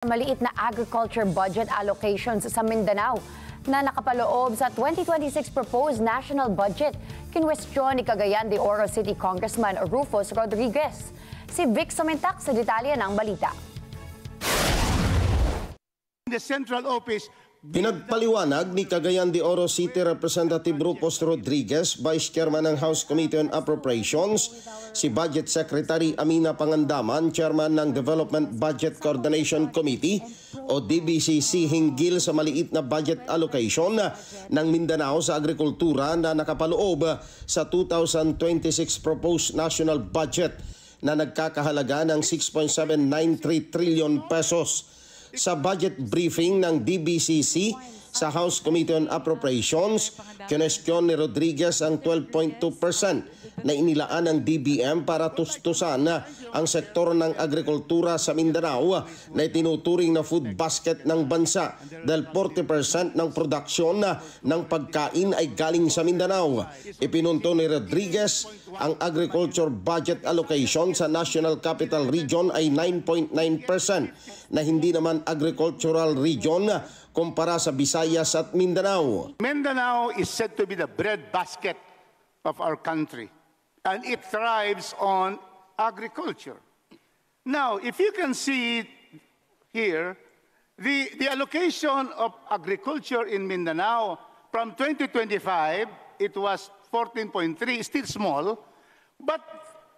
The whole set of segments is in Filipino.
Maliit na agriculture budget allocations sa Mindanao na nakapaloob sa 2026 proposed national budget. Kinwestiyon ni Cagayan de Oro City Congressman Rufus Rodriguez. Si Vic Somentak sa detalye ng balita. The central office. Pinagpaliwanag ni Cagayan de Oro City Representative Rufus Rodriguez, Vice Chairman ng House Committee on Appropriations, si Budget Secretary Amina Pangandaman, Chairman ng Development Budget Coordination Committee o DBCC hinggil sa maliit na budget allocation ng Mindanao sa agrikultura na nakapaloob sa 2026 proposed national budget na nagkakahalaga ng 6.793 trillion pesos. Sa budget briefing ng DBCC sa House Committee on Appropriations, kinwestiyon ni Rodriguez ang 12.2% na inilaan ng DBM para tustusan ang sektor ng agrikultura sa Mindanao na itinuturing na food basket ng bansa dahil 40% ng produksyon ng pagkain ay galing sa Mindanao. Ipinunto ni Rodriguez ang agriculture budget allocation sa National Capital Region ay 9.9% na hindi naman agricultural region kumpara sa Visayas at Mindanao. Mindanao is said to be the breadbasket of our country, and it thrives on agriculture. Now, if you can see here, the allocation of agriculture in Mindanao from 2025, it was 14.3, still small, but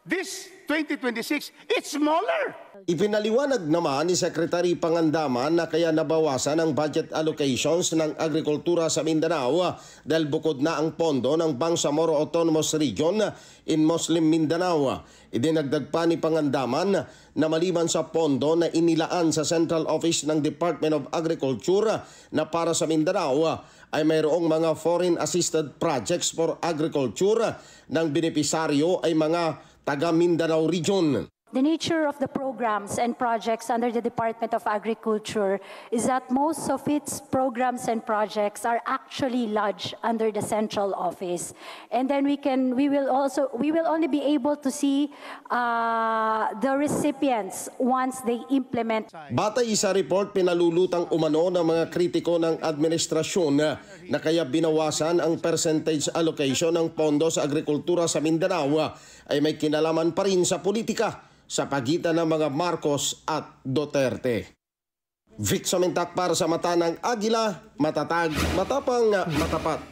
this 2026, it's smaller. Ipinaliwanag naman ni Secretary Pangandaman na kaya nabawasan ang budget allocations ng agrikultura sa Mindanao dahil bukod na ang pondo ng Bangsamoro Autonomous Region in Muslim Mindanao. Idinagdag pa ni Pangandaman na maliban sa pondo na inilaan sa Central Office ng Department of Agriculture na para sa Mindanao, ay mayroong mga foreign assisted projects for agriculture ng benepisaryo ay mga taga Mindanao Region. The nature of the programs and projects under the Department of Agriculture is that most of its programs and projects are actually lodged under the central office, and then we will only be able to see the recipients once they implement. Batay sa report, pinalulutang umano ng mga kritiko ng administrasyon na kaya binawasan ang percentage allocation ng pondo sa agrikultura sa Mindanao ay may kinalaman pa rin sa politika sa pagitan ng mga Marcos at Duterte. Vic Somentak para sa Mata ng Agila, matatag, matapang, matapat.